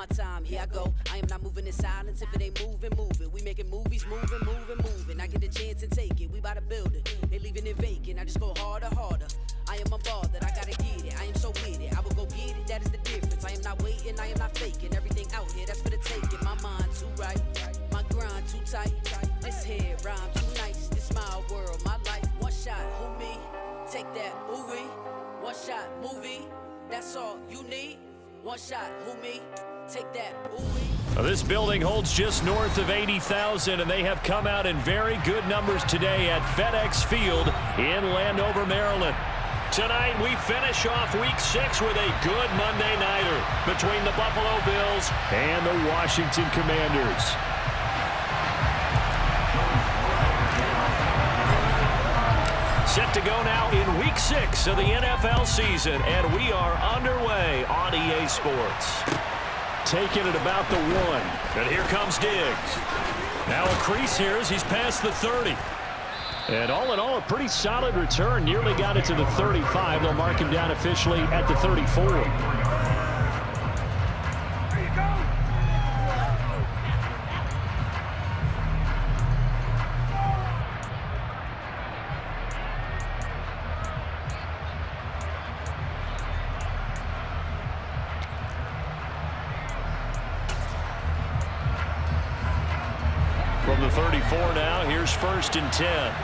my time, here I go. I am not moving in silence. If it ain't moving, move it. We making movies, moving. I get the chance and take it. We bout to build it. They leaving it vacant. I just go harder. I am unbothered. I gotta get it. I am so with it. I will go get it. That is the difference. I am not waiting. I am not faking. Everything out here, that's for the taking. My mind too right. My grind too tight. This head rhyme too nice. This my world, my life. One shot, who me? Take that, ooh-wee. One shot, movie. That's all you need. One shot, who me? Take that, ooh-wee. This building holds just north of 80,000, and they have come out in very good numbers today at FedEx Field in Landover, Maryland. Tonight, we finish off Week 6 with a good Monday nighter between the Buffalo Bills and the Washington Commanders. Set to go now in Week 6 of the NFL season, and we are underway on EA Sports. Taking it about the 1. And here comes Diggs. Now a crease here as he's past the 30. And all in all, a pretty solid return. Nearly got it to the 35. They'll mark him down officially at the 34. From the 34 now, here's 1st and 10.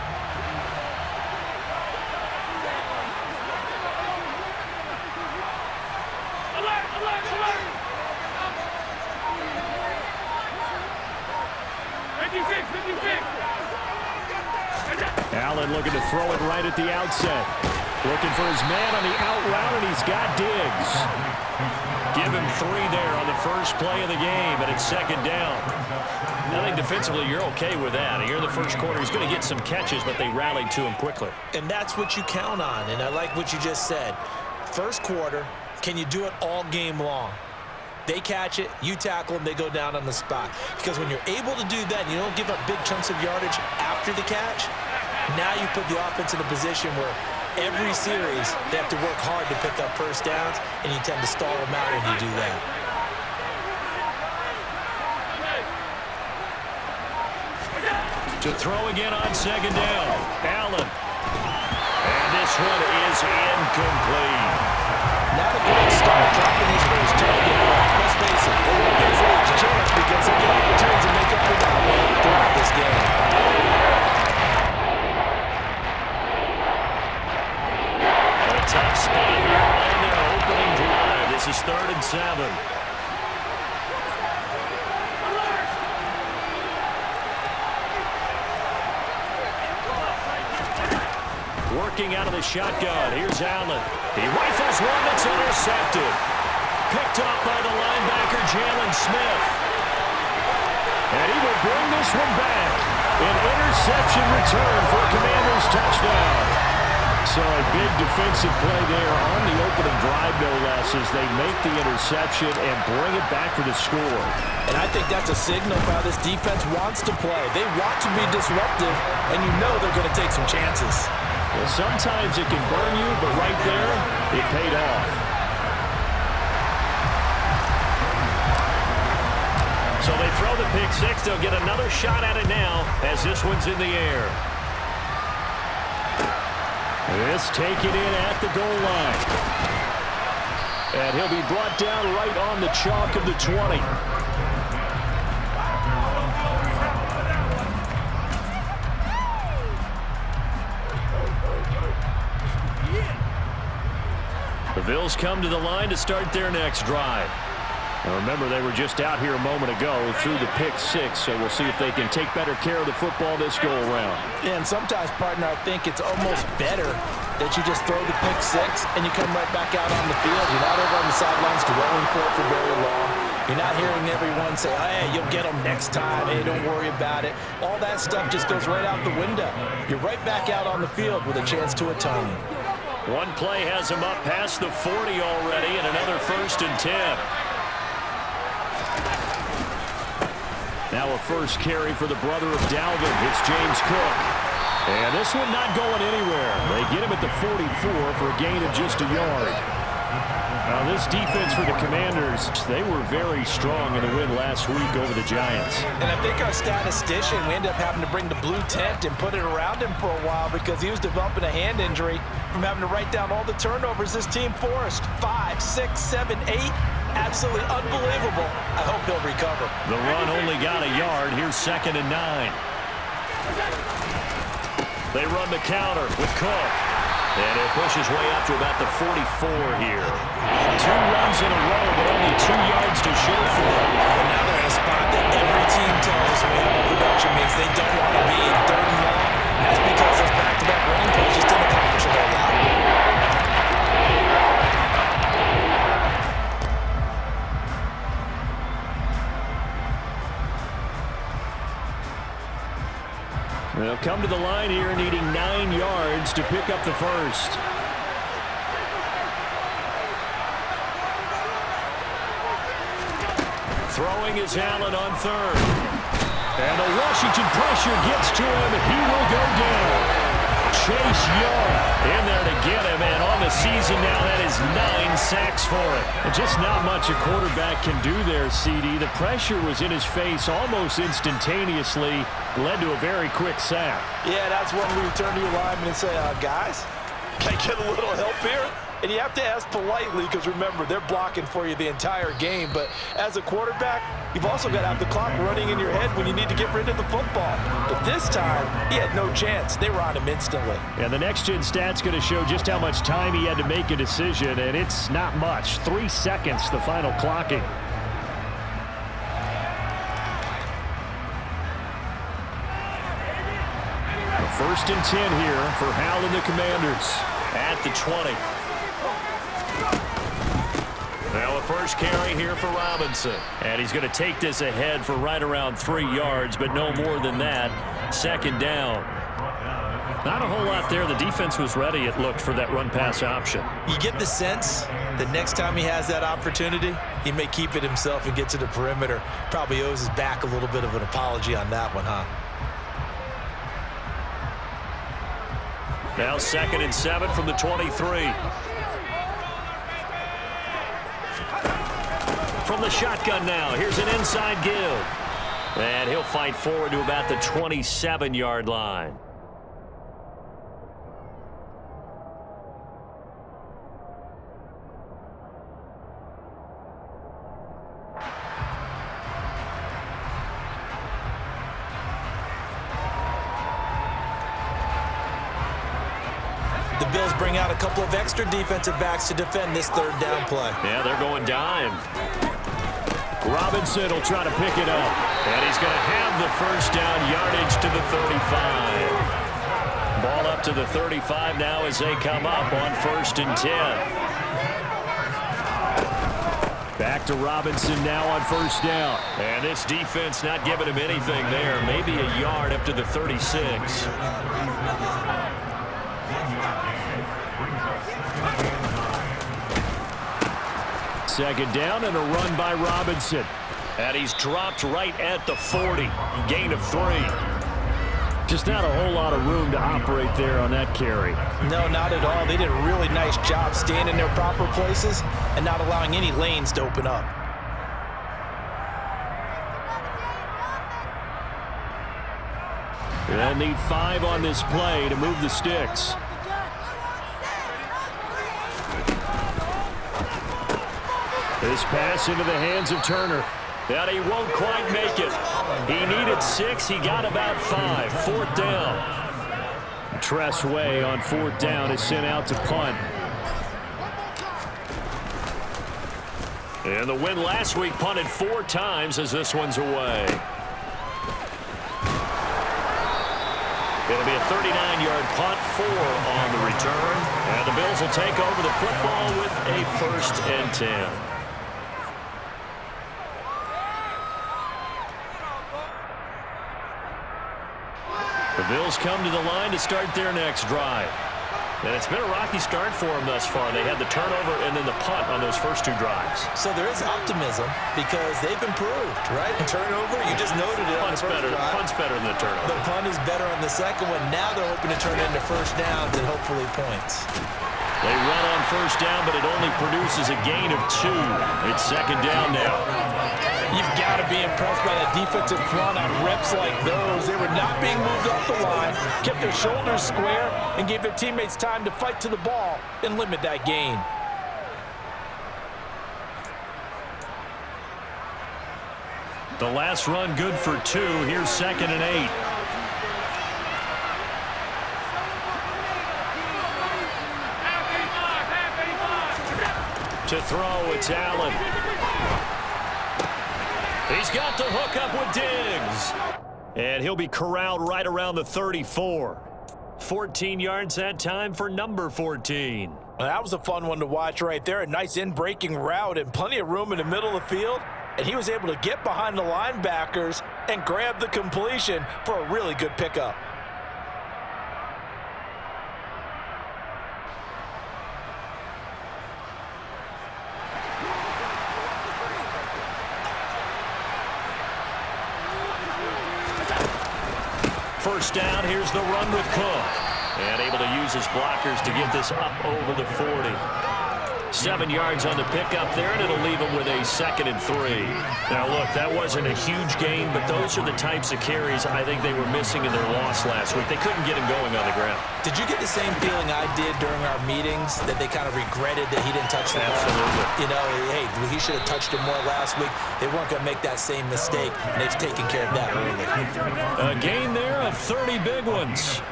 Allen looking to throw it right at the outset. Looking for his man on the out route, and he's got Diggs. Give him 3 there on the first play of the game, and it's 2nd down. I think defensively you're okay with that. Here in the first quarter, he's going to get some catches, but they rallied to him quickly. And that's what you count on, and I like what you just said. First quarter, can you do it all game long? They catch it, you tackle them, they go down on the spot. Because when you're able to do that and you don't give up big chunks of yardage after the catch, now you put the offense in a position where every series they have to work hard to pick up first downs, and you tend to stall them out when you do that. To throw again on 2nd down. Allen. And this one is incomplete. Not a great start dropping his first target. Let's face it, they won't get his chance because he'll get opportunities to make up for that one throughout this game. A tough spot here on their opening drive. This is 3rd and 7. Working out of the shotgun. Here's Allen. He rifles one that's intercepted. Picked up by the linebacker, Jalen Smith. And he will bring this one back. An interception return for a Commanders touchdown. So a big defensive play there on the opening drive, no less, as they make the interception and bring it back for the score. And I think that's a signal for how this defense wants to play. They want to be disruptive, and you know they're going to take some chances. Well, sometimes it can burn you, but right there, it paid off. So they throw the pick 6. They'll get another shot at it now as this one's in the air. This taken in at the goal line. And he'll be brought down right on the chalk of the 20. The Bills come to the line to start their next drive. Now remember, they were just out here a moment ago through the pick 6, so we'll see if they can take better care of the football this go-around. Yeah, and sometimes, partner, I think it's almost better that you just throw the pick 6 and you come right back out on the field. You're not over on the sidelines dwelling for it for very long. You're not hearing everyone say, oh, hey, you'll get them next time. Hey, don't worry about it. All that stuff just goes right out the window. You're right back out on the field with a chance to atone. One play has him up past the 40 already, and another 1st and 10. Now a first carry for the brother of Dalvin. It's James Cook. And this one not going anywhere. They get him at the 44 for a gain of just a yard. Now this defense for the Commanders, they were very strong in the win last week over the Giants. And I think our statistician, we ended up having to bring the blue tent and put it around him for a while because he was developing a hand injury from having to write down all the turnovers this team forced. 5, 6, 7, 8. Absolutely unbelievable. I hope he'll recover. The run only got a yard. Here's 2nd and 9. They run the counter with Cook. And it pushes way up to about the 44 here. 2 runs in a row, but only 2 yards to show for it. And now they're in a spot that every team tells me production means they don't want to be in 3rd and long. That's because those back-to-back running plays just didn't accomplish a whole lot. They'll come to the line here needing 9 yards to pick up the first. Throwing is Allen on 3rd. And the Washington pressure gets to him. He will go down. Chase Young in there to get him, and on the season now, that is 9 sacks for him. And just not much a quarterback can do there, CD. The pressure was in his face almost instantaneously, led to a very quick sack. Yeah, that's when we turn to your lineman and say, guys, can I get a little help here? And you have to ask politely because, remember, they're blocking for you the entire game. But as a quarterback, you've also got to have the clock running in your head when you need to get rid of the football. But this time, he had no chance. They were on him instantly. And the next-gen stat's going to show just how much time he had to make a decision, and it's not much. 3 seconds, the final clocking. First and 10 here for Howell and the Commanders at the 20. Now a first carry here for Robinson. And he's going to take this ahead for right around 3 yards, but no more than that. 2nd down. Not a whole lot there. The defense was ready, it looked, for that run-pass option. You get the sense that next time he has that opportunity, he may keep it himself and get to the perimeter. Probably owes his back a little bit of an apology on that one, huh? Now 2nd and 7 from the 23. From the shotgun now, here's an inside give. And he'll fight forward to about the 27-yard line. The Bills bring out a couple of extra defensive backs to defend this 3rd down play. Yeah, they're going dime. Robinson will try to pick it up. And he's going to have the first down, yardage to the 35. Ball up to the 35 now as they come up on 1st and 10. Back to Robinson now on 1st down. And this defense not giving him anything there. Maybe a yard up to the 36. Second down and a run by Robinson. And he's dropped right at the 40. Gain of 3. Just not a whole lot of room to operate there on that carry. No, not at all. They did a really nice job staying in their proper places and not allowing any lanes to open up. They'll need 5 on this play to move the sticks. This pass into the hands of Turner. And he won't quite make it. He needed 6. He got about 5. 4th down. Tress Way on 4th down is sent out to punt. And the win last week punted 4 times as this one's away. It'll be a 39-yard punt, 4 on the return. And the Bills will take over the football with a 1st and 10. The Bills come to the line to start their next drive. And it's been a rocky start for them thus far. They had the turnover and then the punt on those first 2 drives. So there is optimism because they've improved, right? Turnover, you just noted it. Punt's better than the turnover. The punt is better on the second one. Now they're hoping to turn it into 1st downs and hopefully points. They run on first down, but it only produces a gain of 2. It's second down now. You've got to be impressed by that defensive front on reps like those. They were not being moved off the line, kept their shoulders square, and gave their teammates time to fight to the ball and limit that gain. The last run good for 2. Here's second and 8. To throw, it's Allen. He's got the hook up with Diggs. And he'll be corralled right around the 34. 14 yards that time for number 14. Well, that was a fun one to watch right there. A nice in-breaking route and plenty of room in the middle of the field. And he was able to get behind the linebackers and grab the completion for a really good pickup. First down, here's the run with Cook. And able to use his blockers to get this up over the 40. 7 yards on the pickup there, and it'll leave him with a second and 3. Now, look, that wasn't a huge gain, but those are the types of carries I think they were missing in their loss last week. They couldn't get him going on the ground. Did you get the same feeling I did during our meetings, that they kind of regretted that he didn't touch the ball? Absolutely. You know, hey, he should have touched him more last week. They weren't going to make that same mistake, and they've taken care of that early. A gain there of 30 big ones.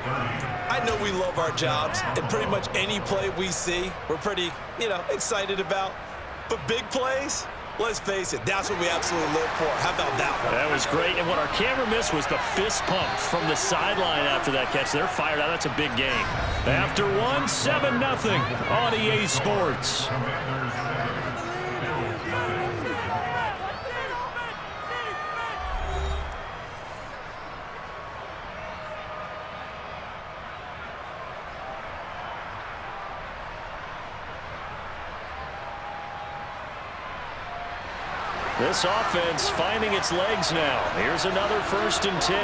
I know we love our jobs, and pretty much any play we see, we're pretty, excited about. But big plays, let's face it, that's what we absolutely live for. How about that one? That was great, and what our camera missed was the fist pump from the sideline after that catch. They're fired out. That's a big game. After 7-0 on EA Sports. This offense finding its legs now. Here's another 1st and 10.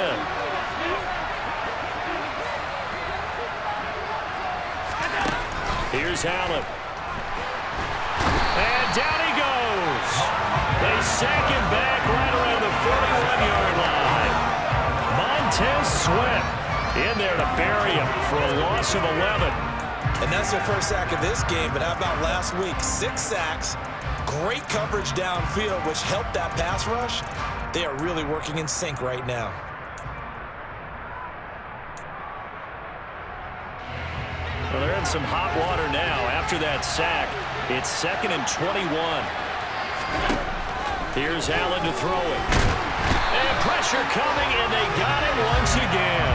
Here's Allen. And down he goes. They sack him back right around the 41-yard line. Montez Sweat in there to bury him for a loss of 11. And that's their first sack of this game, but how about last week? 6 sacks. Great coverage downfield, which helped that pass rush. They are really working in sync right now. Well, they're in some hot water now. After that sack, it's 2nd and 21. Here's Allen to throw it. And pressure coming, and they got him once again.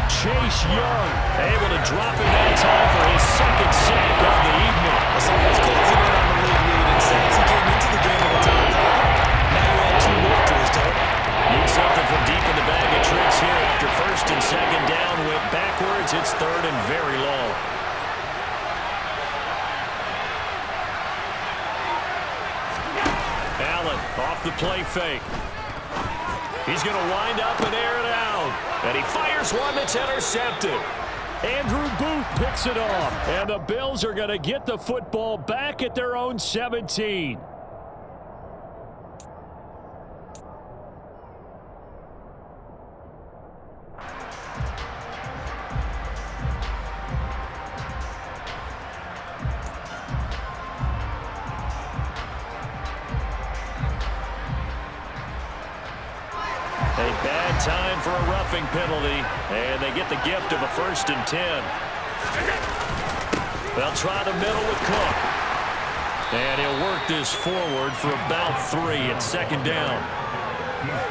Chase Young able to drop him that time for his 2nd sack of the evening. It's almost closing in on the league lead in sacks. He came into the game in the top 5. Now you add 2 more to his total. Need something from deep in the bag of tricks here after 1st and 2nd down. Went backwards. It's 3rd and very long. Allen off the play fake. He's going to wind up and air it out. And he fires one that's intercepted. Andrew Booth picks it off. And the Bills are going to get the football back at their own 17. A bad time for a roughing penalty, and they get the gift of a 1st and 10. They'll try the middle with Cook. And he'll work this forward for about 3. It's 2nd down.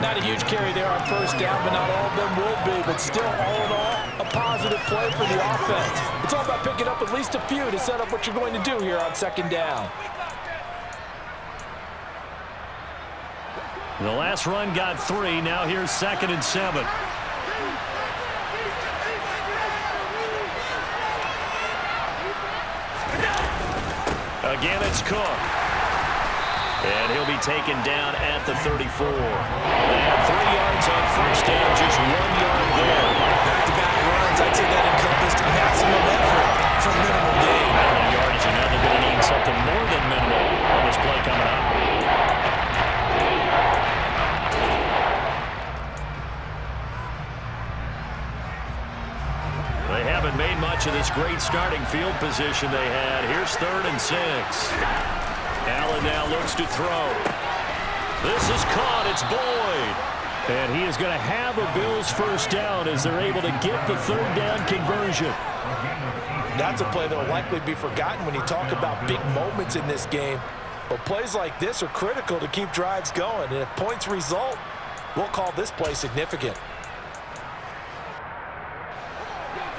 Not a huge carry there on 1st down, but not all of them will be. But still, all in all, a positive play for the offense. It's all about picking up at least a few to set up what you're going to do here on 2nd down. The last run got 3. Now here's 2nd and 7. Again, it's Cook. And he'll be taken down at the 34. And 3 yards on 1st down, just 1 yard there. Back-to-back runs, I'd say that encompassed maximum effort for minimal gain. They haven't made much of this great starting field position they had. Here's 3rd and 6. Allen now looks to throw. This is caught. It's Boyd. And he is going to have a Bills first down as they're able to get the 3rd down conversion. That's a play that will likely be forgotten when you talk about big moments in this game. But plays like this are critical to keep drives going. And if points result, we'll call this play significant.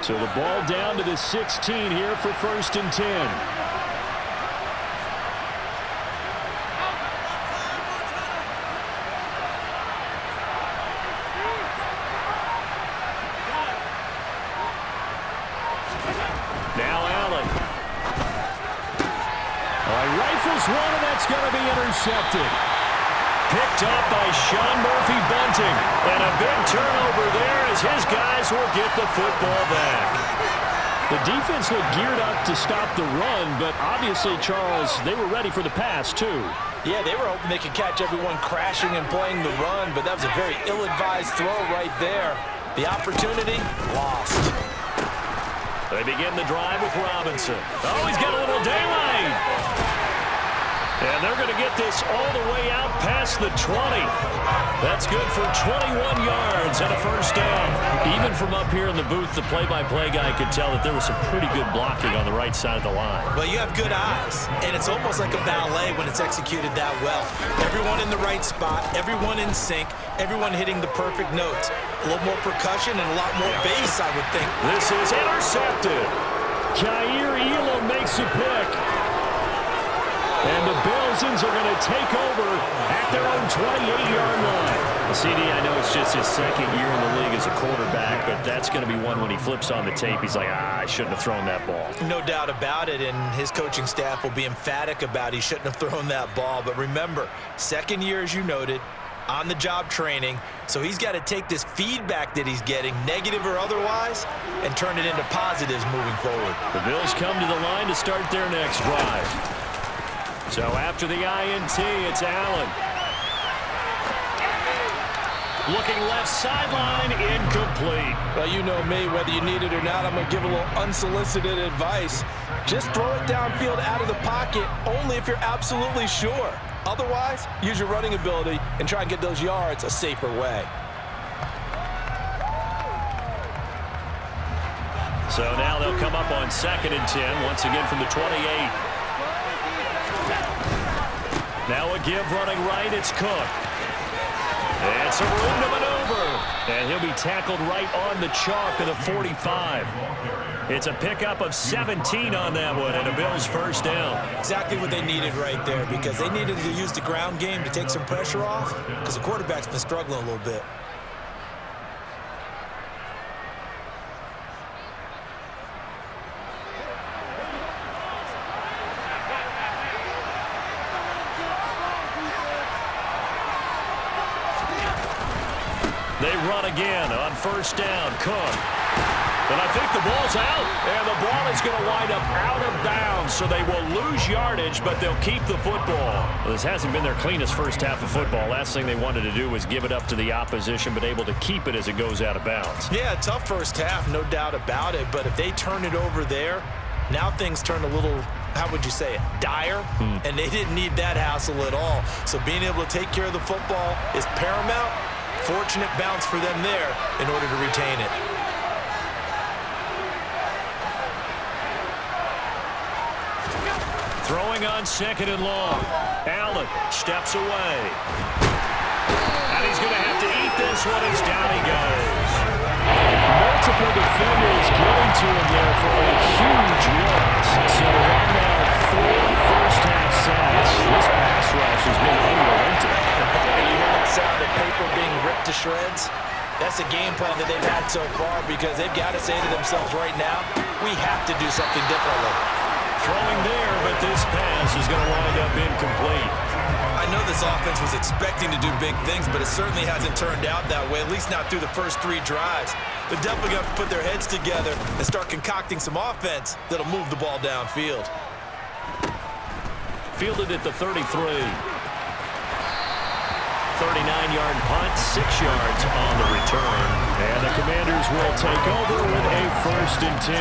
So the ball down to the 16 here for 1st and 10. One, and that's going to be intercepted. Picked up by Sean Murphy-Bunting. And a big turnover there as his guys will get the football back. The defense looked geared up to stop the run, but obviously, Charles, they were ready for the pass, too. Yeah, they were hoping they could catch everyone crashing and playing the run, but that was a very ill-advised throw right there. The opportunity, lost. They begin the drive with Robinson. Oh, he's got a little daylight. And they're going to get this all the way out past the 20. That's good for 21 yards and a first down. Even from up here in the booth, the play-by-play guy could tell that there was some pretty good blocking on the right side of the line. Well, you have good eyes, and it's almost like a ballet when it's executed that well. Everyone in the right spot, everyone in sync, everyone hitting the perfect notes. A little more percussion and a lot more bass, I would think. This is intercepted. Kaiir Elam makes a pick. And the Bills are going to take over at their own 28-yard line. CD, I know it's just his 2nd year in the league as a quarterback, but that's going to be one when he flips on the tape, he's like, I shouldn't have thrown that ball. No doubt about it, and his coaching staff will be emphatic about he shouldn't have thrown that ball. But remember, 2nd year, as you noted, on-the-job training, so he's got to take this feedback that he's getting, negative or otherwise, and turn it into positives moving forward. The Bills come to the line to start their next drive. So after the INT, it's Allen. Looking left sideline, incomplete. Well, you know me, whether you need it or not, I'm going to give a little unsolicited advice. Just throw it downfield out of the pocket, only if you're absolutely sure. Otherwise, use your running ability and try and get those yards a safer way. So now they'll come up on 2nd and 10, once again from the 28. Now a give running right, it's Cook. It's a room to maneuver. And he'll be tackled right on the chalk of the 45. It's a pickup of 17 on that one and a Bills first down. Exactly what they needed right there, because they needed to use the ground game to take some pressure off, because the quarterback's been struggling a little bit. They run again on first down. Cook. But I think the ball's out, and the ball is going to wind up out of bounds, so they will lose yardage, but they'll keep the football. Well, this hasn't been their cleanest first half of football. Last thing they wanted to do was give it up to the opposition, but able to keep it as it goes out of bounds. Yeah, tough first half, no doubt about it, but if they turn it over there, now things turn a little, how would you say it, dire, and they didn't need that hassle at all. So being able to take care of the football is paramount. Fortunate bounce for them there in order to retain it. Throwing on 2nd and long. Allen steps away. And he's going to have to eat this one as down he goes. Multiple defenders getting to him there for a huge loss. So right now, 4 first-half sacks. This pass rush has been unrelenting. You hear that sound of paper being ripped to shreds? That's a game plan that they've had so far, because they've got to say to themselves right now, we have to do something differently. Throwing there, but this pass is going to wind up incomplete. I know this offense was expecting to do big things, but it certainly hasn't turned out that way, at least not through the first 3 drives. They're definitely going to put their heads together and start concocting some offense that'll move the ball downfield. Fielded at the 33. 39-yard punt, 6 yards on the return. And the Commanders will take over with a first 1st and 10.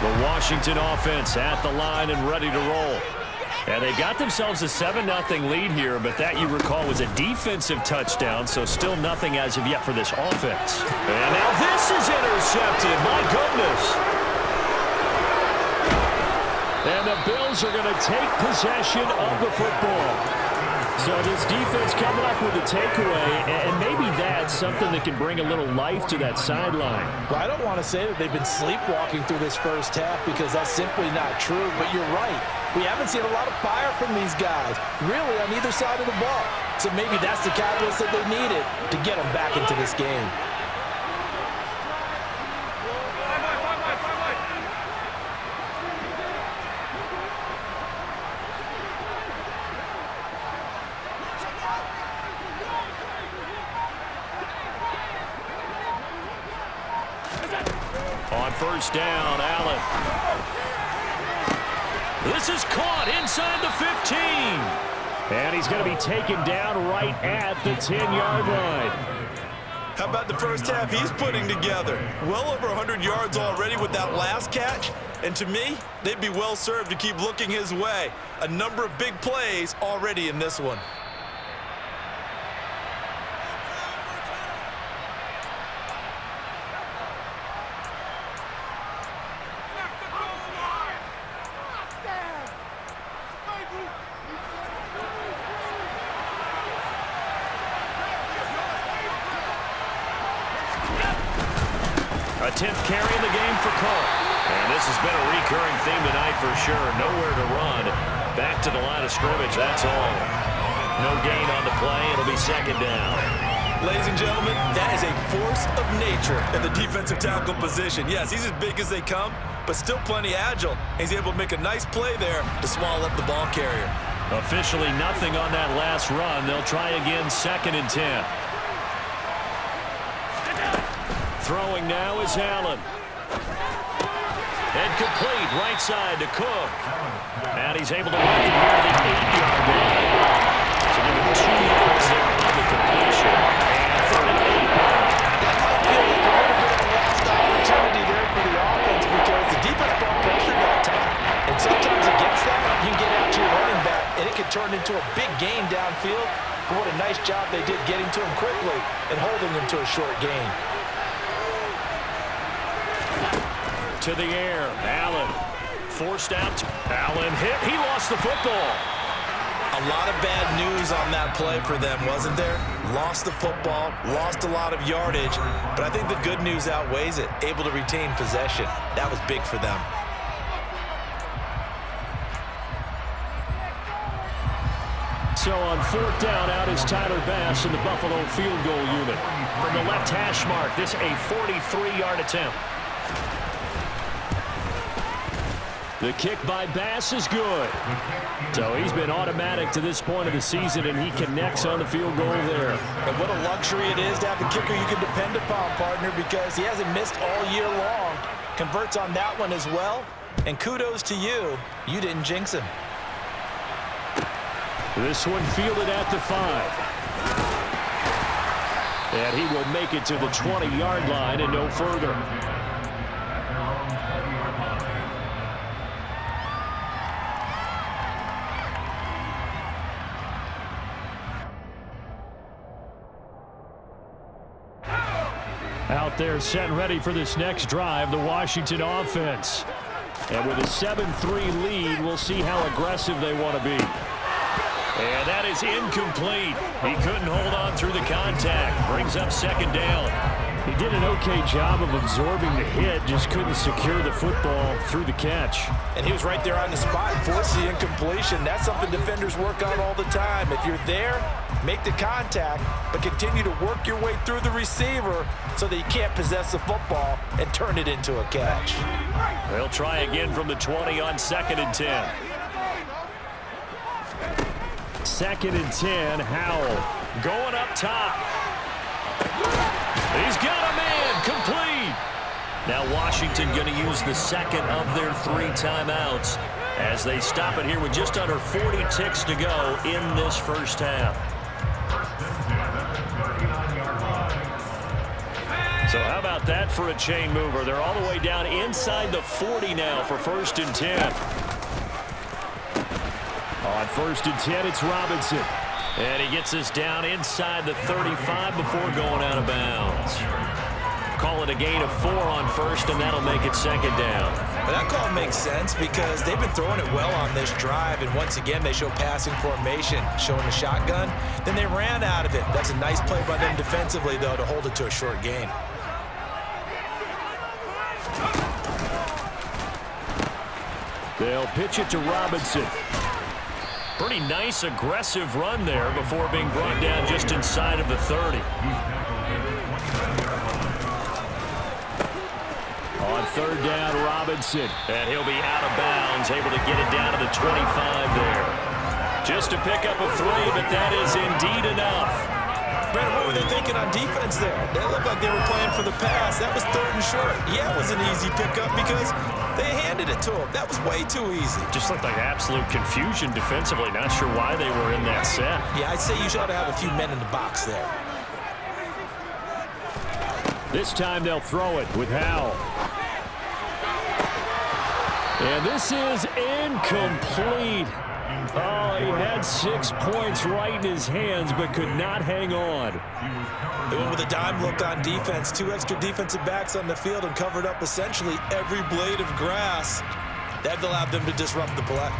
The Washington offense at the line and ready to roll. And they got themselves a 7-0 lead here, but that, you recall, was a defensive touchdown, so still nothing as of yet for this offense. And now this is intercepted. My goodness. And the Bills are going to take possession of the football. So this defense coming up with a takeaway, and maybe that's something that can bring a little life to that sideline. Well, I don't want to say that they've been sleepwalking through this first half because that's simply not true, but you're right. We haven't seen a lot of fire from these guys, really, on either side of the ball. So maybe that's the catalyst that they needed to get them back into this game. On 1st down, Allen. This is caught inside the 15. And he's going to be taken down right at the 10-yard line. How about the first half he's putting together? Well over 100 yards already with that last catch. And to me, they'd be well served to keep looking his way. A number of big plays already in this one. A 10th carry in the game for Cole. And this has been a recurring theme tonight for sure. Nowhere to run. Back to the line of scrimmage, that's all. No gain on the play. It'll be 2nd down. Ladies and gentlemen, that is a force of nature in the defensive tackle position. Yes, he's as big as they come, but still plenty agile. He's able to make a nice play there to swallow up the ball carrier. Officially nothing on that last run. They'll try again, 2nd and 10. Throwing now is Allen. And complete right side to Cook. And he's able to work it here to the 8-yard line. So give him 2 yards there on the completion. And 3rd and 8 now. That might feel like a little bit of a lost opportunity there for the offense because the defense brought pressure that time. And sometimes against that, you can get out to your running back, and it can turn into a big gain downfield. But what a nice job they did getting to him quickly and holding him to a short gain. To the air, Allen forced out. Allen hit. He lost the football. A lot of bad news on that play for them, wasn't there? Lost the football, lost a lot of yardage, but I think the good news outweighs it. Able to retain possession. That was big for them. So on 4th down, out is Tyler Bass in the Buffalo field goal unit. From the left hash mark, this a 43-yard attempt. The kick by Bass is good. So he's been automatic to this point of the season, and he connects on the field goal there. And what a luxury it is to have a kicker you can depend upon, partner, because he hasn't missed all year long. Converts on that one as well. And kudos to you. You didn't jinx him. This one fielded at the 5. And he will make it to the 20-yard line and no further. Out there set and ready for this next drive, the Washington offense. And with a 7-3 lead, we'll see how aggressive they want to be. And that is incomplete. He couldn't hold on through the contact. Brings up 2nd down. He did an okay job of absorbing the hit, just couldn't secure the football through the catch. And he was right there on the spot and forced the incompletion. That's something defenders work on all the time. If you're there, make the contact, but continue to work your way through the receiver so that you can't possess the football and turn it into a catch. They'll try again from the 20 on 2nd and 10. 2nd and 10, Howell going up top. He's got a man complete. Now Washington going to use the second of their 3 timeouts as they stop it here with just under 40 ticks to go in this first half. So how about that for a chain mover? They're all the way down inside the 40 now for 1st and 10. On 1st and 10, it's Robinson. And he gets us down inside the 35 before going out of bounds. Call it a gain of 4 on 1st, and that'll make it 2nd down. But that call makes sense because they've been throwing it well on this drive, and once again they show passing formation, showing the shotgun. Then they ran out of it. That's a nice play by them defensively, though, to hold it to a short gain. They'll pitch it to Robinson. Pretty nice, aggressive run there before being brought down just inside of the 30. On 3rd down, Robinson. And he'll be out of bounds, able to get it down to the 25 there. Just to pick up a 3, but that is indeed enough. Brandon, what were they thinking on defense there? They looked like they were playing for the pass. That was 3rd and short. Yeah, it was an easy pickup because they handed it to him. That was way too easy. Just looked like absolute confusion defensively. Not sure why they were in that set. Yeah, I'd say you should have a few men in the box there. This time they'll throw it with Howell. And this is incomplete. Oh, he had 6 points right in his hands, but could not hang on. They went with a dime look on defense. 2 extra defensive backs on the field and covered up essentially every blade of grass. That allowed them to disrupt the play.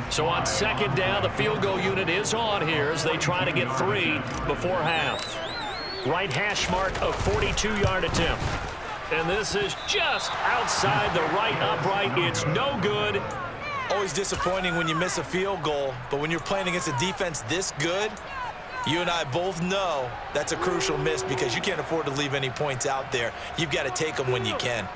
So on 2nd down, the field goal unit is on here as they try to get 3 before half. Right hash mark, a 42-yard attempt. And this is just outside the right upright. It's no good. Always disappointing when you miss a field goal, but when you're playing against a defense this good, you and I both know that's a crucial miss because you can't afford to leave any points out there. You've got to take them when you can.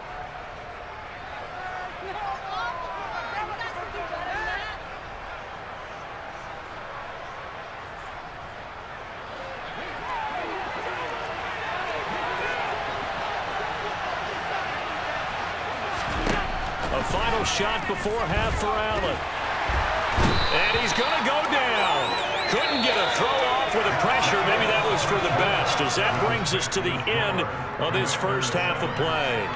Final shot before half for Allen. And he's going to go down. Couldn't get a throw off with the pressure. Maybe that was for the best, as that brings us to the end of this first half of play.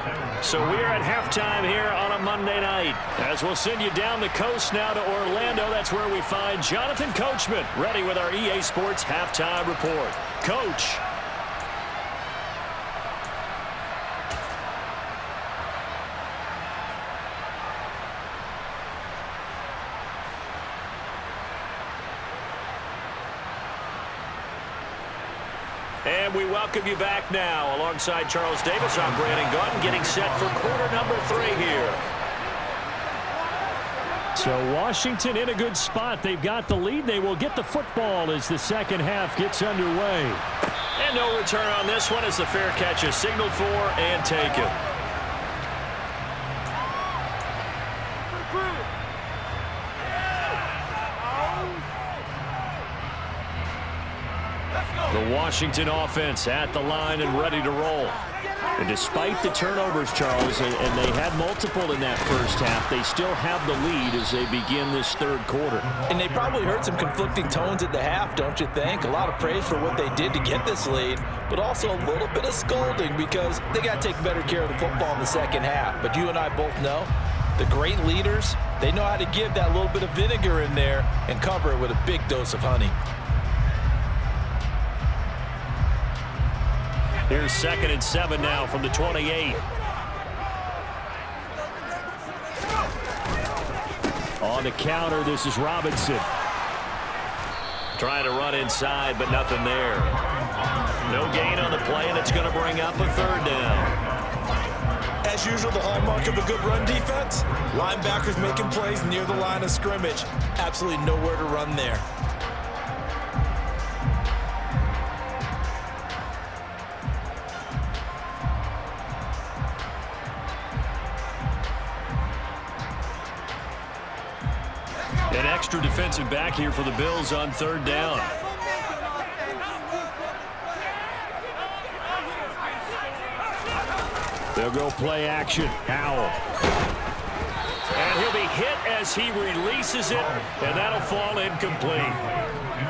So we are at halftime here on a Monday night. As we'll send you down the coast now to Orlando, that's where we find Jonathan Coachman, ready with our EA Sports halftime report. Coach. And we welcome you back now. Alongside Charles Davis, I'm Brandon Gaunt, getting set for quarter number 3 here. So Washington in a good spot. They've got the lead. They will get the football as the second half gets underway. And no return on this one as the fair catch is signaled for and taken. The Washington offense at the line and ready to roll. And despite the turnovers, Charles, and they had multiple in that first half, they still have the lead as they begin this 3rd quarter. And they probably heard some conflicting tones at the half, don't you think? A lot of praise for what they did to get this lead, but also a little bit of scolding because they got to take better care of the football in the second half. But you and I both know the great leaders, they know how to give that little bit of vinegar in there and cover it with a big dose of honey. Here's 2nd and 7 now from the 28. On the counter, this is Robinson. Trying to run inside, but nothing there. No gain on the play, and it's going to bring up a 3rd down. As usual, the hallmark of a good run defense, linebackers making plays near the line of scrimmage. Absolutely nowhere to run there. An extra defensive back here for the Bills on third down. They'll go play action. Howell. And he'll be hit as he releases it, and that'll fall incomplete.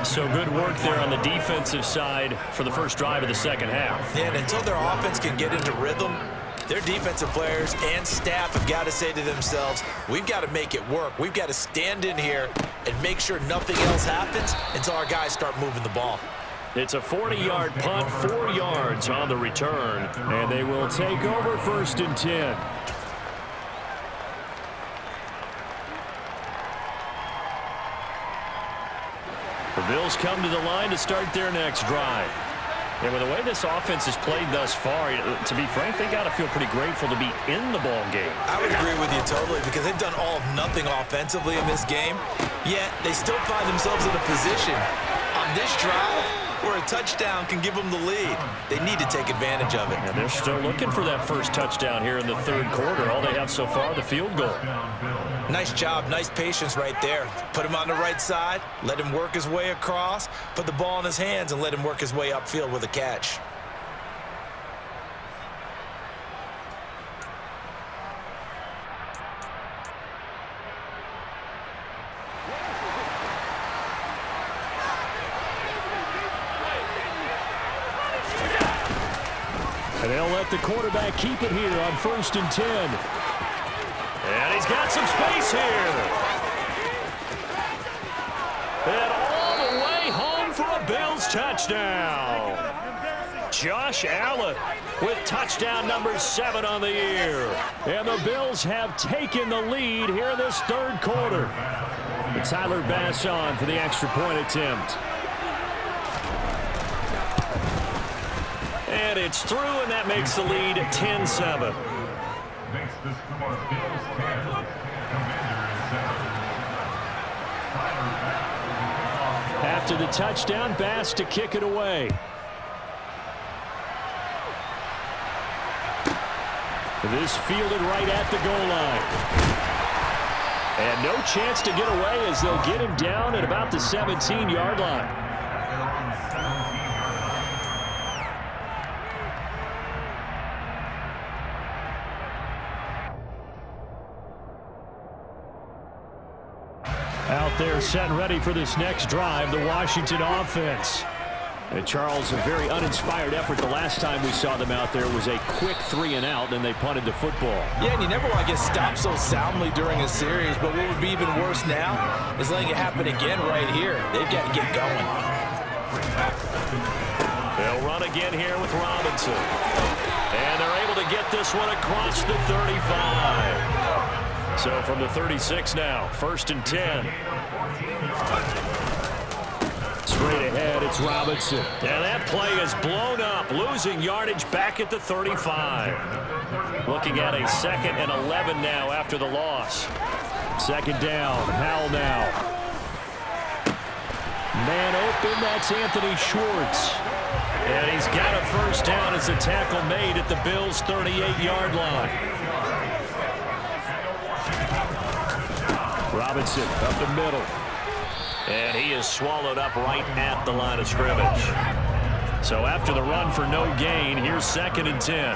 So good work there on the defensive side for the first drive of the second half. Yeah, and until their offense can get into rhythm, their defensive players and staff have got to say to themselves, we've got to make it work. We've got to stand in here and make sure nothing else happens until our guys start moving the ball. It's a 40-yard punt, 4 yards on the return, and they will take over 1st and 10. The Bills come to the line to start their next drive. And with the way this offense has played thus far, to be frank, they got to feel pretty grateful to be in the ball game. I would agree with you totally because they've done all of nothing offensively in this game, yet they still find themselves in a position on this drive where a touchdown can give them the lead. They need to take advantage of it. And they're still looking for that first touchdown here in the third quarter. All they have so far, the field goal. Nice job, nice patience right there. Put him on the right side, let him work his way across, put the ball in his hands, and let him work his way upfield with a catch. And they'll let the quarterback keep it here on 1st and 10. And he's got some space here. And all the way home for a Bills touchdown. Josh Allen with touchdown number 7 on the year. And the Bills have taken the lead here in this third quarter. And Tyler Bass on for the extra point attempt. And it's through, and that makes the lead 10-7. After the touchdown, Bass to kick it away. This fielded right at the goal line. And no chance to get away as they'll get him down at about the 17-yard line. Out there set and ready for this next drive, the Washington offense. And Charles, a very uninspired effort the last time we saw them out there was a quick 3-and-out, and they punted the football. Yeah, and you never want to get stopped so soundly during a series, but what would be even worse now is letting it happen again right here. They've got to get going. They'll run again here with Robinson. And they're able to get this one across the 35. So from the 36 now, 1st and 10. Straight ahead, it's Robinson. And that play is blown up, losing yardage back at the 35. Looking at a 2nd and 11 now after the loss. 2nd down, Howell now. Man open, that's Anthony Schwartz. And he's got a 1st down as a tackle made at the Bills' 38-yard line. Robinson up the middle. And he is swallowed up right at the line of scrimmage. So after the run for no gain, here's 2nd and 10.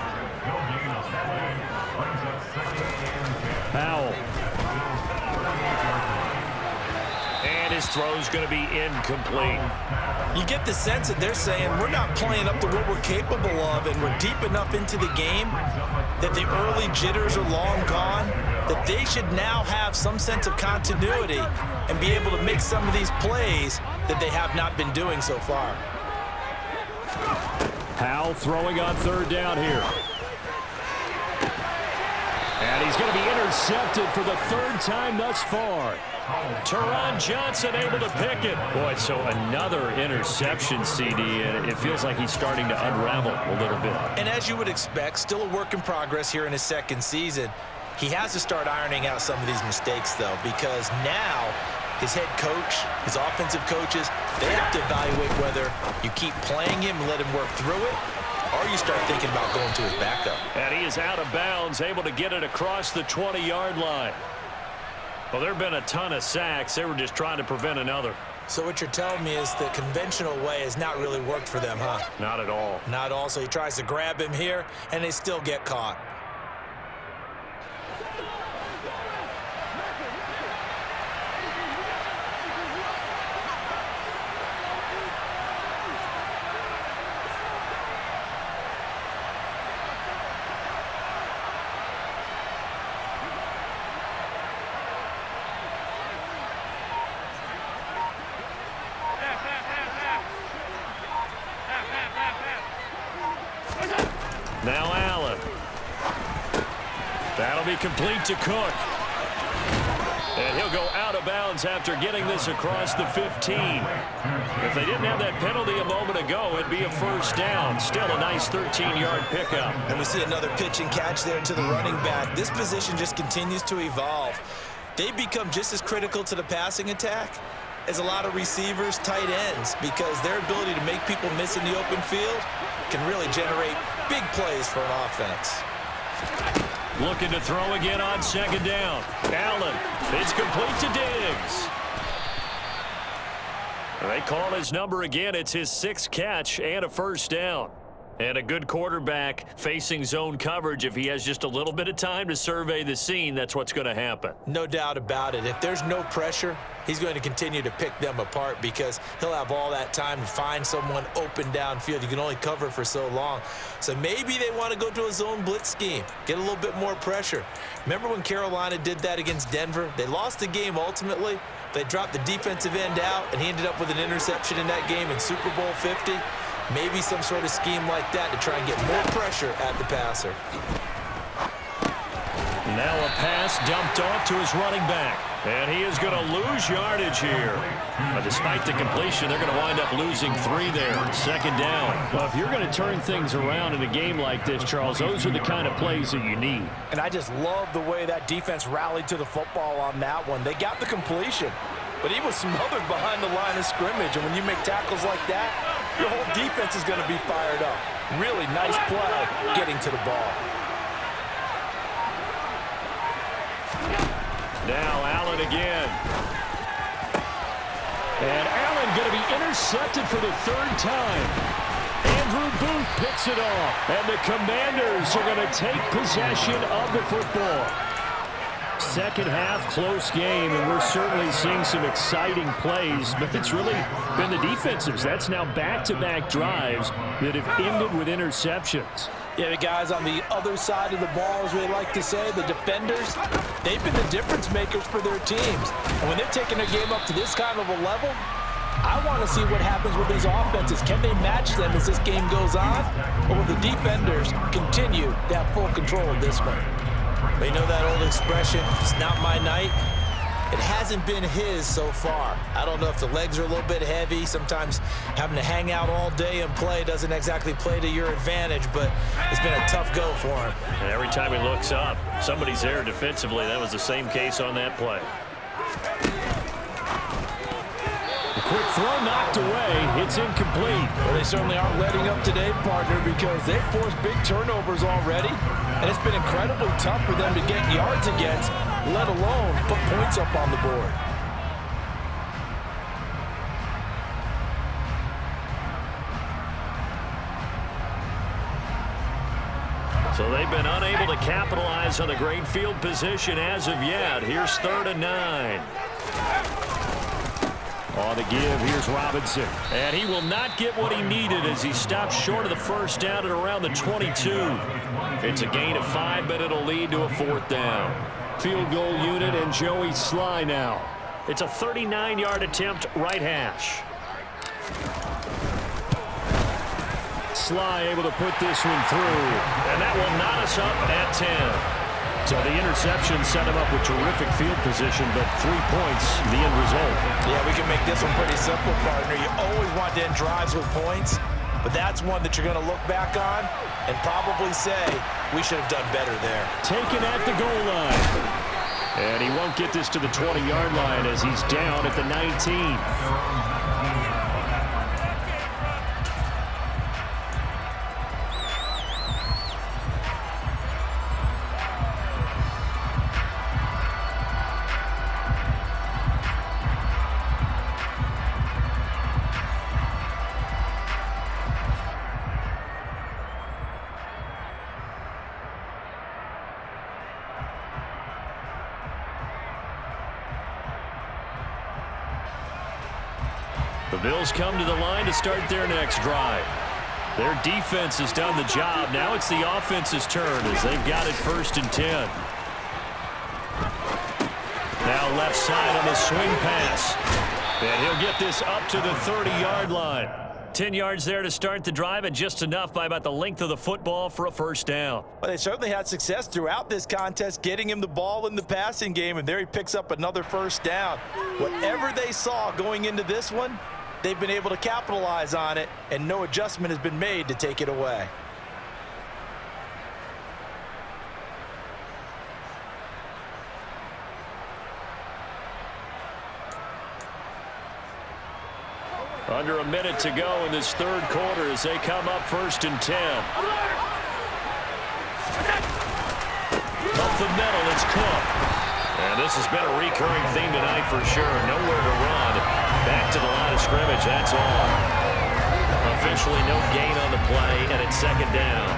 Howell. And his throw's going to be incomplete. You get the sense that they're saying we're not playing up to what we're capable of, and we're deep enough into the game that the early jitters are long gone, that they should now have some sense of continuity and be able to make some of these plays that they have not been doing so far. Howell throwing on 3rd down here. And he's going to be intercepted for the 3rd time thus far. Teron Johnson able to pick it. Boy, so another interception, CD, and it feels like he's starting to unravel a little bit. And as you would expect, still a work in progress here in his 2nd season. He has to start ironing out some of these mistakes, though, because now his head coach, his offensive coaches, they have to evaluate whether you keep playing him and let him work through it, or you start thinking about going to his backup. And he is out of bounds, able to get it across the 20-yard line. Well, there have been a ton of sacks. They were just trying to prevent another. So what you're telling me is the conventional way has not really worked for them, huh? Not at all. Not at all. So he tries to grab him here, and they still get caught. Now Allen. That'll be complete to Cook. And he'll go out of bounds after getting this across the 15. If they didn't have that penalty a moment ago, it'd be a first down. Still a nice 13-yard pickup. And we see another pitch and catch there to the running back. This position just continues to evolve. They become just as critical to the passing attack as a lot of receivers, tight ends, because their ability to make people miss in the open field can really generate big plays for an offense. Looking to throw again on second down. Allen, it's complete to Diggs. They call his number again. It's his 6th catch and a first down. And a good quarterback facing zone coverage. If he has just a little bit of time to survey the scene, that's what's going to happen. No doubt about it. If there's no pressure, he's going to continue to pick them apart because he'll have all that time to find someone open downfield. You can only cover for so long. So maybe they want to go to a zone blitz scheme, get a little bit more pressure. Remember when Carolina did that against Denver? They lost the game ultimately. They dropped the defensive end out, and he ended up with an interception in that game in Super Bowl 50. Maybe some sort of scheme like that to try and get more pressure at the passer. Now a pass dumped off to his running back. And he is going to lose yardage here. But despite the completion, they're going to wind up losing 3 there. Second down. Well, if you're going to turn things around in a game like this, Charles, those are the kind of plays that you need. And I just love the way that defense rallied to the football on that one. They got the completion, but he was smothered behind the line of scrimmage. And when you make tackles like that, your whole defense is going to be fired up. Really nice play getting to the ball. Now Allen again. And Allen going to be intercepted for the 3rd time. Andrew Booth picks it off. And the Commanders are going to take possession of the football. Second half, close game, and we're certainly seeing some exciting plays, but it's really been the defensives. That's now back-to-back drives that have ended with interceptions. Yeah, the guys on the other side of the ball, as we like to say, the defenders, they've been the difference makers for their teams. And when they're taking their game up to this kind of a level, I want to see what happens with these offenses. Can they match them as this game goes on? Or will the defenders continue to have full control of this one? They know that old expression, it's not my night. It hasn't been his so far. I don't know if the legs are a little bit heavy. Sometimes having to hang out all day and play doesn't exactly play to your advantage, but it's been a tough go for him. And every time he looks up, somebody's there defensively. That was the same case on that play. Quick throw knocked away. It's incomplete. Well, they certainly aren't letting up today, partner, because they've forced big turnovers already, and it's been incredibly tough for them to get yards against, let alone put points up on the board. So they've been unable to capitalize on the great field position as of yet. Here's 3rd and 9. On the give, here's Robinson. And he will not get what he needed as he stops short of the first down at around the 22. It's a gain of 5, but it'll lead to a 4th down. Field goal unit and Joey Sly now. It's a 39-yard attempt, right hash. Sly able to put this one through. And that will knot us up at 10. So the interception set him up with terrific field position, but 3 points, the end result. Yeah, we can make this one pretty simple, partner. You always want to end drives with points, but that's one that you're going to look back on and probably say, we should have done better there. Taken at the goal line. And he won't get this to the 20-yard line as he's down at the 19. The Bills come to the line to start their next drive. Their defense has done the job. Now it's the offense's turn as they've got it 1st and 10. Now left side on the swing pass. And he'll get this up to the 30-yard line. 10 yards there to start the drive, and just enough by about the length of the football for a 1st down. Well, they certainly had success throughout this contest, getting him the ball in the passing game, and there he picks up another 1st down. Whatever they saw going into this one, they've been able to capitalize on it, and no adjustment has been made to take it away. Under a minute to go in this 3rd quarter as they come up 1st and 10. Up the middle, it's Cook. And this has been a recurring theme tonight for sure. Nowhere to run. Back to the line of scrimmage, that's all. Officially no gain on the play, and it's 2nd down.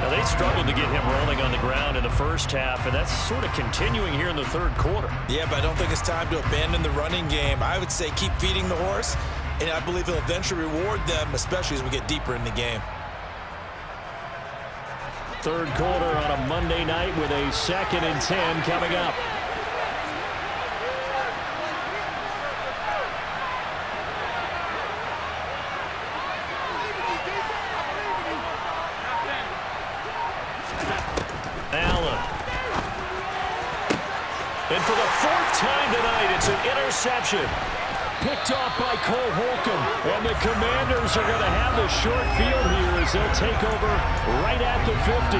Now, they struggled to get him rolling on the ground in the 1st half, and that's sort of continuing here in the 3rd quarter. Yeah, but I don't think it's time to abandon the running game. I would say keep feeding the horse, and I believe he'll eventually reward them, especially as we get deeper in the game. 3rd quarter on a Monday night with a 2nd and 10 coming up. Allen. And for the 4th time tonight, it's an interception. Picked off by Cole Holcomb. And the Commanders are going to have the short field here as they'll take over right at the 50.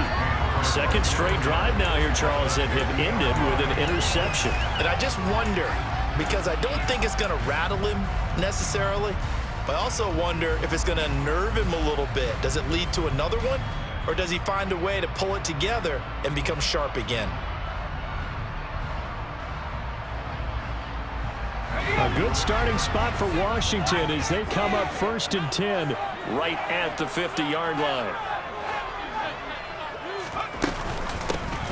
2nd straight drive now here, Charles, that have ended with an interception. And I just wonder, because I don't think it's going to rattle him necessarily, but I also wonder if it's going to unnerve him a little bit. Does it lead to another one? Or does he find a way to pull it together and become sharp again? A good starting spot for Washington as they come up 1st and 10 right at the 50-yard line.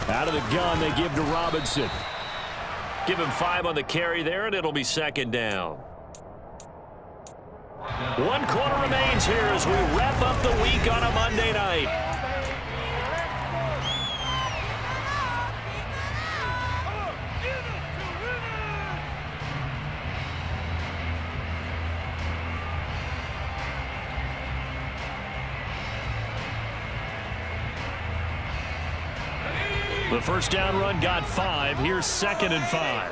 Out of the gun, they give to Robinson. Give him 5 on the carry there, and it'll be 2nd down. 1 quarter remains here as we wrap up the week on a Monday night. The 1st down run got 5. Here's 2nd and 5.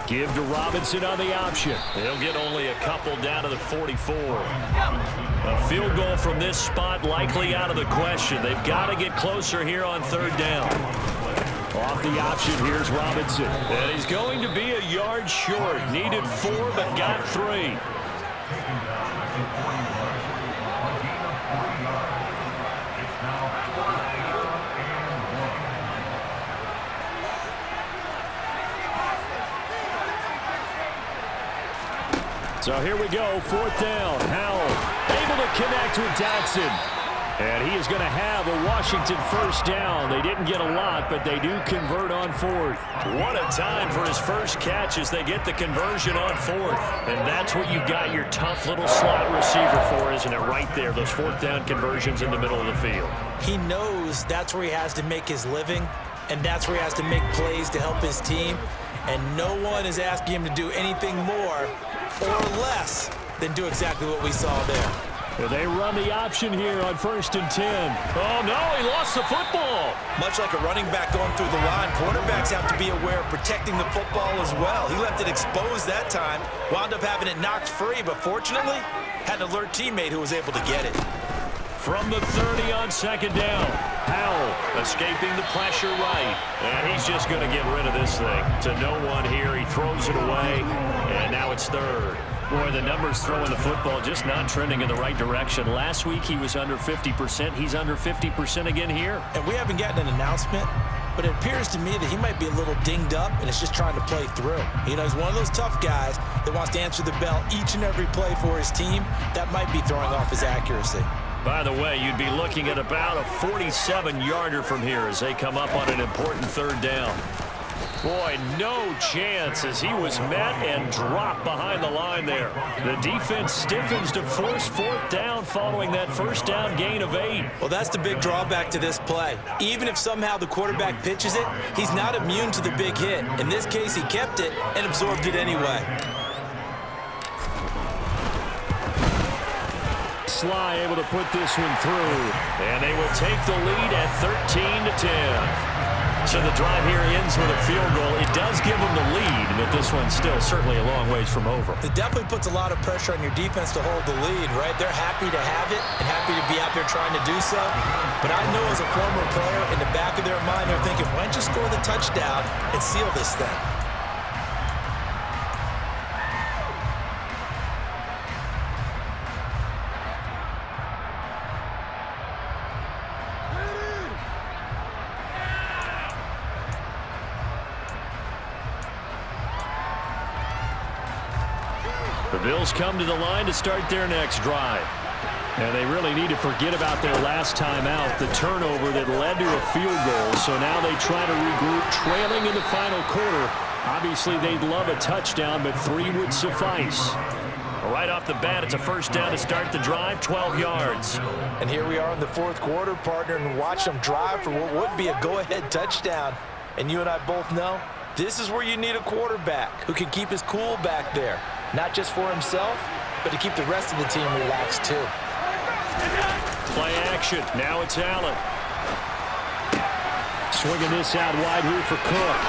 Give to Robinson on the option. He'll get only a couple down to the 44. A field goal from this spot likely out of the question. They've got to get closer here on 3rd down. Off the option, here's Robinson. And he's going to be a yard short. Needed 4, but got 3. So here we go, 4th down. Howell able to connect with Dotson. And he is going to have a Washington 1st down. They didn't get a lot, but they do convert on 4th. What a time for his first catch as they get the conversion on 4th. And that's what you got your tough little slot receiver for, isn't it? Right there, those 4th down conversions in the middle of the field. He knows that's where he has to make his living, and that's where he has to make plays to help his team. And no one is asking him to do anything more or less than do exactly what we saw there. Well, they run the option here on 1st and 10. Oh, no, he lost the football. Much like a running back going through the line, quarterbacks have to be aware of protecting the football as well. He left it exposed that time, wound up having it knocked free, but fortunately, had an alert teammate who was able to get it. From the 30 on 2nd down, Howell escaping the pressure right. And he's just going to get rid of this thing to no one here. He throws it away, and now it's 3rd. Boy, the numbers throwing the football just not trending in the right direction. Last week he was under 50%. He's under 50% again here. And we haven't gotten an announcement, but it appears to me that he might be a little dinged up and is just trying to play through. You know, he's one of those tough guys that wants to answer the bell each and every play for his team. That might be throwing off his accuracy. By the way, you'd be looking at about a 47-yarder from here as they come up on an important 3rd down. Boy, no chance as he was met and dropped behind the line there. The defense stiffens to force fourth down following that first down gain of 8. Well, that's the big drawback to this play. Even if somehow the quarterback pitches it, he's not immune to the big hit. In this case, he kept it and absorbed it anyway. Sly able to put this one through, and they will take the lead at 13-10. So the drive here ends with a field goal. It does give them the lead, but this one's still certainly a long ways from over. It definitely puts a lot of pressure on your defense to hold the lead, right? They're happy to have it and happy to be out there trying to do so. But I know as a former player, in the back of their mind, they're thinking, why don't you score the touchdown and seal this thing? The Bills come to the line to start their next drive. And they really need to forget about their last time out, the turnover that led to a field goal. So now they try to regroup, trailing in the final quarter. Obviously, they'd love a touchdown, but 3 would suffice. Right off the bat, it's a first down to start the drive, 12 yards. And here we are in the fourth quarter, partner, and watch them drive for what would be a go-ahead touchdown. And you and I both know this is where you need a quarterback who can keep his cool back there. Not just for himself, but to keep the rest of the team relaxed too. Play action. Now it's Allen. Swinging this out wide here for Cook.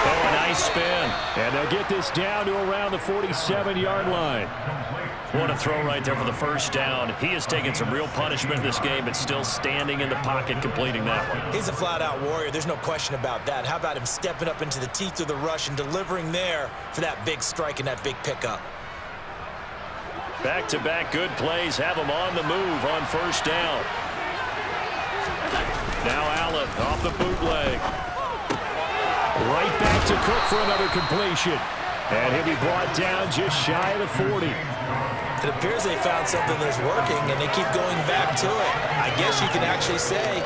Oh, a nice spin. And they'll get this down to around the 47-yard line. What a throw right there for the first down. He has taken some real punishment in this game, but still standing in the pocket completing that one. He's a flat-out warrior. There's no question about that. How about him stepping up into the teeth of the rush and delivering there for that big strike and that big pickup? Back-to-back good plays have him on the move on first down. Now Allen off the bootleg. Right back to Cook for another completion. And he'll be brought down just shy of the 40. It appears they found something that's working, and they keep going back to it. I guess you can actually say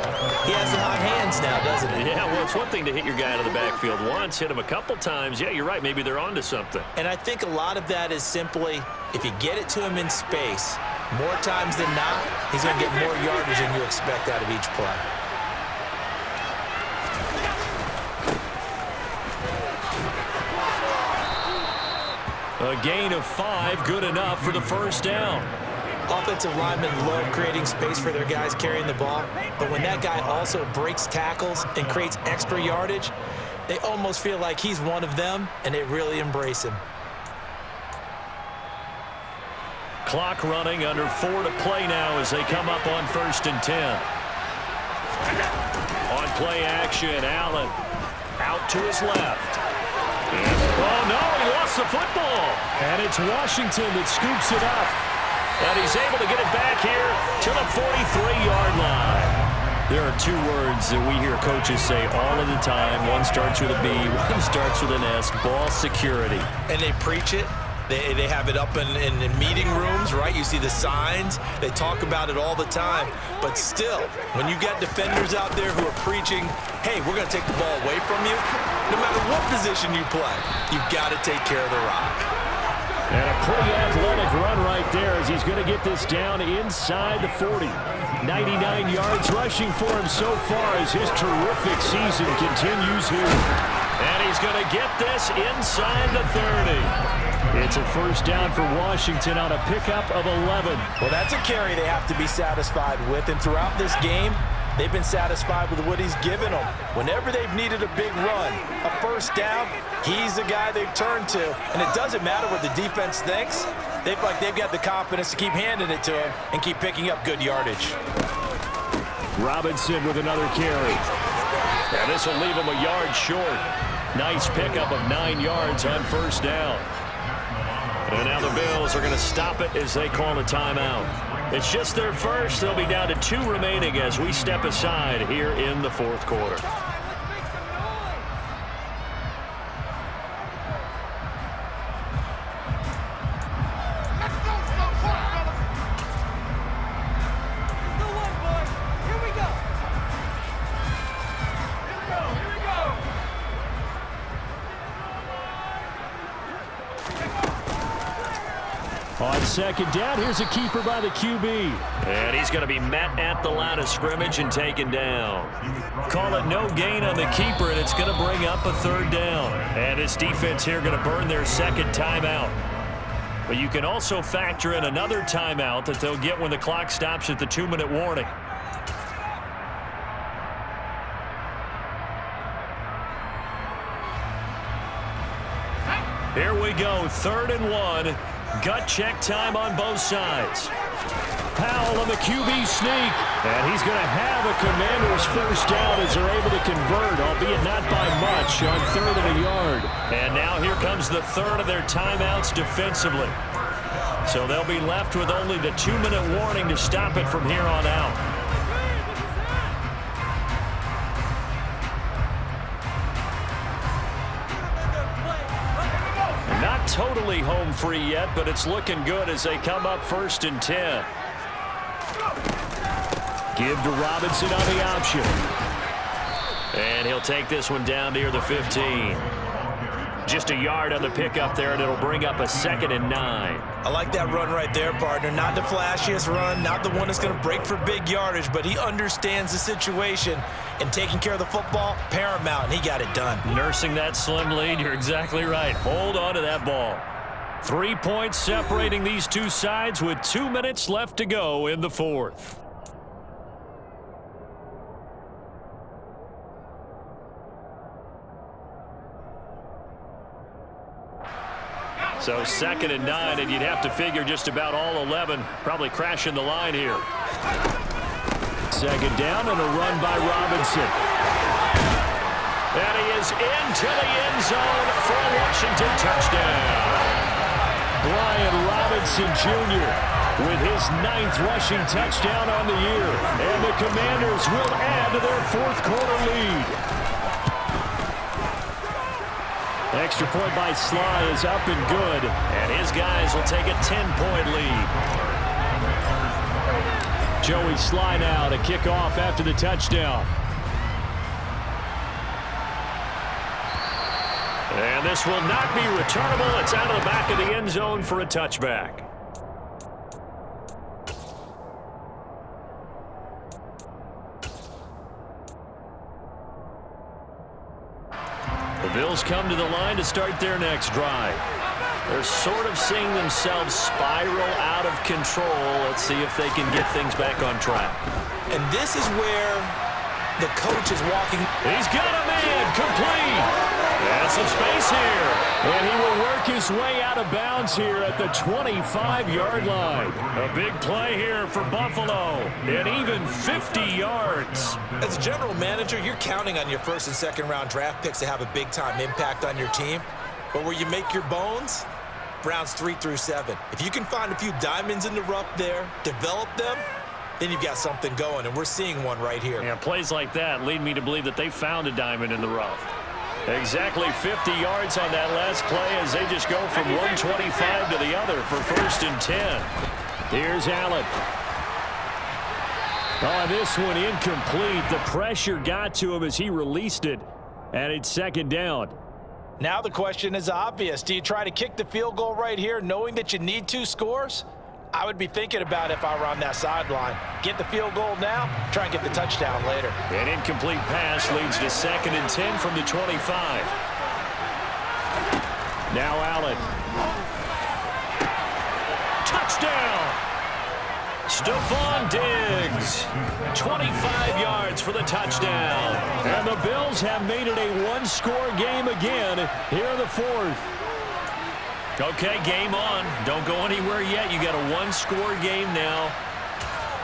he has the hot hands now, doesn't he? Yeah, well, it's one thing to hit your guy out of the backfield once, hit him a couple times. Yeah, you're right. Maybe they're onto something. And I think a lot of that is simply if you get it to him in space, more times than not, he's going to get more yardage than you expect out of each play. A gain of 5, good enough for the first down. Offensive linemen love creating space for their guys carrying the ball, but when that guy also breaks tackles and creates extra yardage, they almost feel like he's one of them, and they really embrace him. Clock running, under 4 to play now as they come up on 1st and 10. On play action, Allen out to his left. Oh, no, he lost the football. And it's Washington that scoops it up. And he's able to get it back here to the 43-yard line. There are 2 words that we hear coaches say all of the time. One starts with a B, one starts with an S, ball security. And they preach it. They have it up in meeting rooms, right? You see the signs. They talk about it all the time. But still, when you got defenders out there who are preaching, hey, we're going to take the ball away from you, no matter what position you play, you've got to take care of the rock. And a pretty athletic run right there as he's going to get this down inside the 40. 99 yards rushing for him so far as his terrific season continues here. And he's going to get this inside the 30. It's a first down for Washington on a pickup of 11. Well, that's a carry they have to be satisfied with. And throughout this game, they've been satisfied with what he's given them. Whenever they've needed a big run, a first down, he's the guy they've turned to. And it doesn't matter what the defense thinks. They feel like they've got the confidence to keep handing it to him and keep picking up good yardage. Robinson with another carry. And this will leave him a yard short. Nice pickup of 9 yards on first down. And now the Bills are going to stop it as they call a timeout. It's just their first. They'll be down to 2 remaining as we step aside here in the 4th quarter. On second down, here's a keeper by the QB. And he's going to be met at the line of scrimmage and taken down. Call it no gain on the keeper, and it's going to bring up a third down. And this defense here going to burn their second timeout. But you can also factor in another timeout that they'll get when the clock stops at the 2-minute warning. Here we go, 3rd and 1. Gut check time on both sides. Powell on the QB sneak. And he's going to have a Commanders first down as they're able to convert, albeit not by much, on 3rd and a yard. And now here comes the third of their timeouts defensively. So they'll be left with only the 2-minute warning to stop it from here on out. Not totally home free yet, but it's looking good as they come up 1st and 10. Give to Robinson on the option. And he'll take this one down near the 15. Just a yard on the pickup there, and it'll bring up a 2nd and 9. I like that run right there, partner. Not the flashiest run, not the one that's going to break for big yardage, but he understands the situation, and taking care of the football, paramount, and he got it done. Nursing that slim lead, you're exactly right. Hold on to that ball. 3 points separating these two sides with 2 minutes left to go in the 4th. So 2nd and 9, and you'd have to figure just about all 11 probably crashing the line here. 2nd down and a run by Robinson. And he is into the end zone for a Washington touchdown. Brian Robinson Jr. with his 9th rushing touchdown on the year. And the Commanders will add to their 4th quarter lead. Extra point by Sly is up and good. And his guys will take a 10-point lead. Joey Sly now to kick off after the touchdown. And this will not be returnable. It's out of the back of the end zone for a touchback. The Bills come to the line to start their next drive. They're sort of seeing themselves spiral out of control. Let's see if they can get things back on track. And this is where the coach is walking. He's got a man complete. And some space here. And he will work his way out of bounds here at the 25-yard line. A big play here for Buffalo. And even 50 yards. As a general manager, you're counting on your 1st and 2nd round draft picks to have a big-time impact on your team. But where you make your bones, rounds 3 through 7. If you can find a few diamonds in the rough there, develop them, then you've got something going, and we're seeing one right here. Yeah, plays like that lead me to believe that they found a diamond in the rough. Exactly 50 yards on that last play as they just go from 125 to the other for 1st and 10. Here's Allen. Oh, this one incomplete. The pressure got to him as he released it, and it's 2nd down. Now the question is obvious. Do you try to kick the field goal right here knowing that you need 2 scores? I would be thinking about it if I were on that sideline. Get the field goal now, try and get the touchdown later. An incomplete pass leads to 2nd and 10 from the 25. Now Allen. Touchdown! Stephon Diggs. 25 yards for the touchdown. And the Bills have made it a 1-score game again here in the 4th. Okay, game on. Don't go anywhere yet. You got a 1-score game now.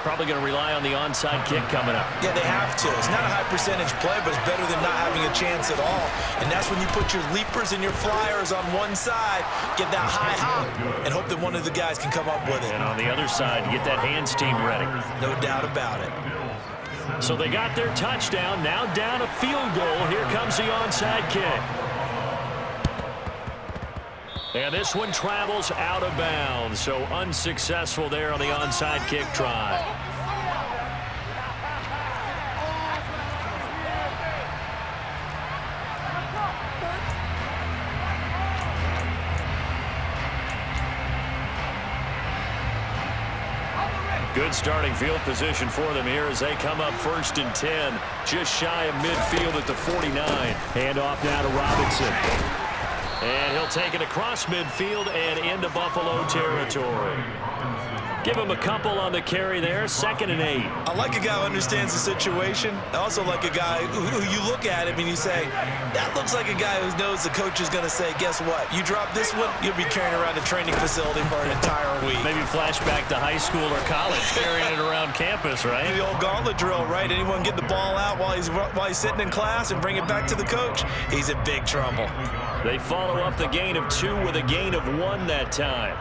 Probably going to rely on the onside kick coming up. Yeah, they have to. It's not a high percentage play, but it's better than not having a chance at all. And that's when you put your leapers and your flyers on one side, get that high hop, and hope that one of the guys can come up with it. And on the other side, get that hands team ready. No doubt about it. So they got their touchdown. Now down a field goal. Here comes the onside kick. And this one travels out of bounds, so unsuccessful there on the onside kick try. Good starting field position for them here as they come up 1st and 10, just shy of midfield at the 49. Hand off now to Robinson. And he'll take it across midfield and into Buffalo territory. Give him a couple on the carry there, 2nd and 8. I like a guy who understands the situation. I also like a guy who you look at him and you say, that looks like a guy who knows the coach is going to say, guess what? You drop this one, you'll be carrying around a training facility for an entire week. Maybe flashback to high school or college, carrying it around campus, right? The old gauntlet drill, right? Anyone get the ball out while he's sitting in class and bring it back to the coach, he's in big trouble. They follow up the gain of 2 with a gain of 1 that time.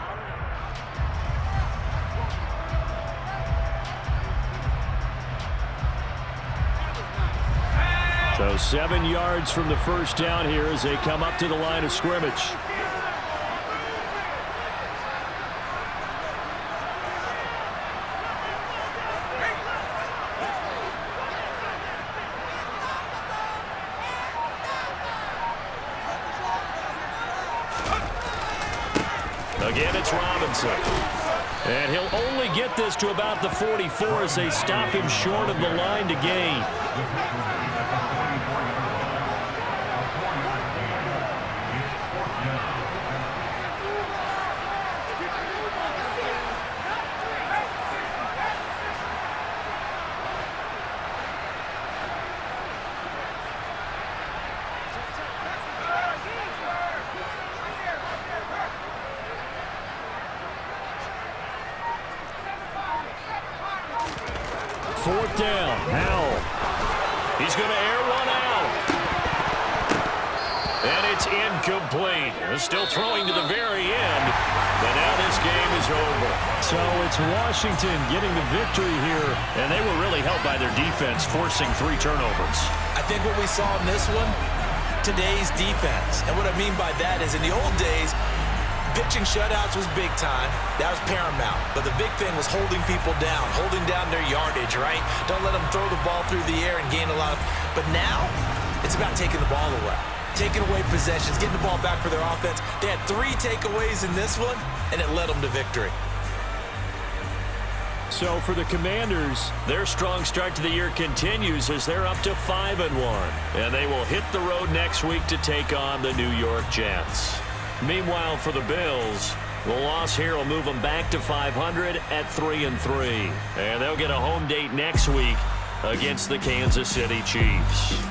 So 7 yards from the first down here as they come up to the line of scrimmage. Again, it's Robinson. And he'll only get this to about the 44 as they stop him short of the line to gain. Fourth down. Howell. He's going to air one out. And it's incomplete. They're still throwing to the very end. But now this game is over. So it's Washington getting the victory here. And they were really helped by their defense, forcing 3 turnovers. I think what we saw in this one, today's defense. And what I mean by that is in the old days, pitching shutouts was big time. That was paramount. But the big thing was holding people down, holding down their yardage, right? Don't let them throw the ball through the air and gain a lot of... But now, it's about taking the ball away. Taking away possessions, getting the ball back for their offense. They had 3 takeaways in this one, and it led them to victory. So for the Commanders, their strong start to the year continues as they're up to 5-1. And they will hit the road next week to take on the New York Jets. Meanwhile, for the Bills, the loss here will move them back to 500 at 3-3. And they'll get a home date next week against the Kansas City Chiefs.